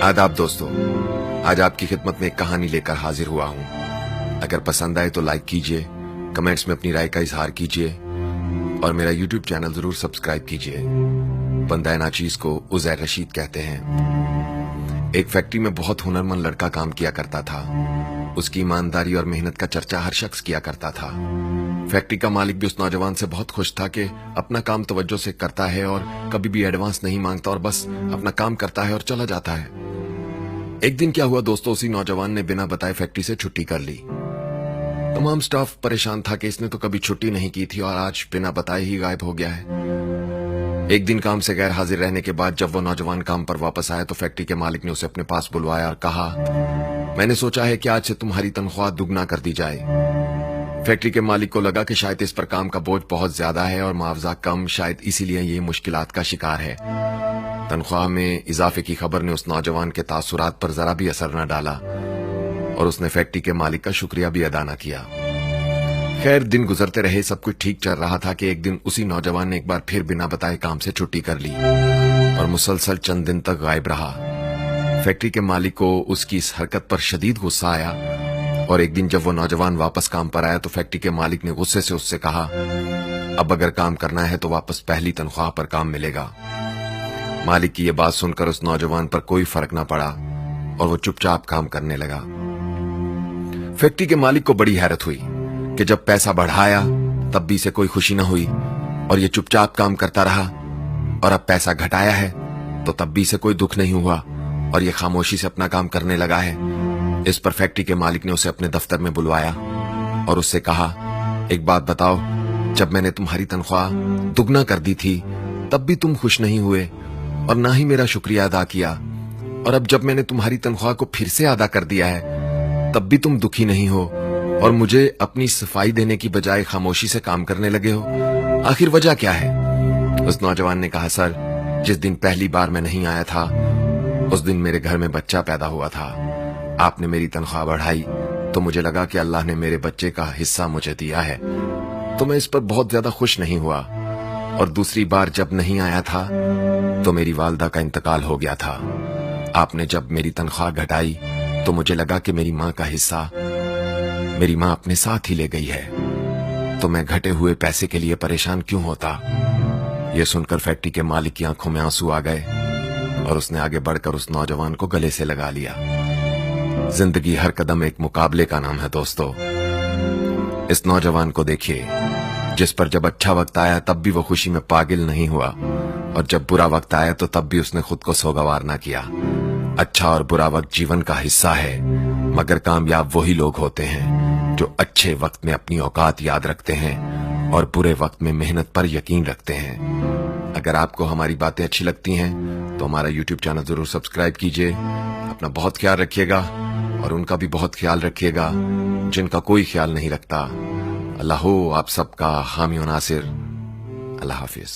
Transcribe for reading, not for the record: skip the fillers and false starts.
आदाब दोस्तों, आज आपकी खिदमत में एक कहानी लेकर हाजिर हुआ हूँ। अगर पसंद आए तो लाइक कीजिए, कमेंट्स में अपनी राय का इजहार कीजिए और मेरा यूट्यूब चैनल जरूर सब्सक्राइब कीजिए। बंदा नाचीज को उज़ैर रशीद कहते हैं। एक फैक्ट्री में बहुत हुनरमंद लड़का काम किया करता था। उसकी ईमानदारी और मेहनत का चर्चा हर शख्स किया करता था। फैक्ट्री का मालिक भी उस नौजवान से बहुत खुश था कि अपना काम तवज्जो से करता है और कभी भी एडवांस नहीं मांगता और बस अपना काम करता है और चला जाता है। एक दिन क्या हुआ दोस्तों, उसी नौजवान ने बिना बताए फैक्ट्री से छुट्टी कर ली। तमाम स्टाफ परेशान था कि इसने तो कभी छुट्टी नहीं की थी और आज बिना बताए ही गायब हो गया है। एक दिन काम से गैर हाजिर रहने के बाद जब वो नौजवान काम पर वापस आया तो फैक्ट्री के मालिक ने उसे अपने पास बुलवाया और कहा, मैंने सोचा है कि आज से तुम्हारी तनख्वाह दुगना कर दी जाए। फैक्ट्री के मालिक को लगा कि शायद इस पर काम का बोझ बहुत ज्यादा है और मुआवजा कम, शायद इसीलिए ये मुश्किलात का शिकार है। तनख्वाह में इजाफे की खबर ने उस नौजवान के तासुरात पर जरा भी असर न डाला और उसने फैक्ट्री के मालिक का शुक्रिया भी अदा न किया। खैर, दिन गुजरते रहे, सब कुछ ठीक चल रहा था कि एक दिन उसी नौजवान ने एक बार फिर बिना बताए काम से छुट्टी कर ली और मुसलसल चंद दिन तक गायब रहा। फैक्ट्री के मालिक को उसकी इस हरकत पर शदीद गुस्सा आया और एक दिन जब वो नौजवान वापस काम पर आया तो फैक्ट्री के मालिक ने गुस्से से उससे कहा, अब अगर काम करना है तो वापस पहली तनख्वाह पर काम मिलेगा। मालिक की ये बात सुनकर उस नौजवान पर कोई फर्क न पड़ा और वो चुपचाप काम करने लगा। फैक्ट्री के मालिक को बड़ी हैरत हुई कि जब पैसा बढ़ाया तब भी इसे कोई खुशी न हुई और ये चुपचाप काम करता रहा, और अब पैसा घटाया है तो तब भी इसे कोई दुख नहीं हुआ और ये खामोशी से अपना काम करने लगा है। इस पर फैक्ट्री के मालिक ने उसे अपने दफ्तर में बुलवाया और उससे कहा, एक बात बताओ, जब मैंने तुम्हारी तनख्वाह दुगना कर दी थी तब भी तुम खुश नहीं हुए और ना ही मेरा शुक्रिया अदा किया, और अब जब मैंने तुम्हारी तनख्वाह को फिर से अदा कर दिया है तब भी तुम दुखी नहीं हो और मुझे अपनी सफाई देने की बजाय खामोशी से काम करने लगे हो। आखिर वजह क्या है? उस नौजवान ने कहा, सर, जिस दिन पहली बार मैं नहीं आया था उस दिन मेरे घर में बच्चा पैदा हुआ था। आपने मेरी तनख्वाह बढ़ाई तो मुझे लगा कि अल्लाह ने मेरे बच्चे का हिस्सा मुझे दिया है, तो मैं इस पर बहुत ज्यादा खुश नहीं हुआ। और दूसरी बार जब नहीं आया था तो मेरी वालदा का इंतकाल हो गया था। आपने जब मेरी तनख्वाह घटाई तो मुझे लगा कि मेरी माँ का हिस्सा मेरी माँ अपने साथ ही ले गई है, तो मैं घटे हुए पैसे के लिए परेशान क्यों होता। यह सुनकर फैक्ट्री के मालिक की आंखों में आंसू आ गए और उसने आगे बढ़कर उस नौजवान को गले से लगा लिया। जिंदगी हर कदम एक मुकाबले का नाम है दोस्तों। इस नौजवान को देखिए, जिस पर जब अच्छा वक्त आया तब भी वो खुशी में पागल नहीं हुआ और जब बुरा वक्त आया तो तब भी उसने खुद को सोगवार ना किया। अच्छा और बुरा वक्त जीवन का हिस्सा है, मगर कामयाब वही लोग होते हैं जो अच्छे वक्त में अपनी औकात याद रखते हैं और बुरे वक्त में मेहनत पर यकीन रखते हैं। अगर आपको हमारी बातें अच्छी लगती हैं तो हमारा YouTube चैनल जरूर सब्सक्राइब कीजिए। अपना बहुत ख्याल रखिएगा और उनका भी बहुत ख्याल रखिएगा जिनका कोई ख्याल नहीं रखता। अल्लाह हो आप सबका हामी और नासिर। अल्लाह हाफिज।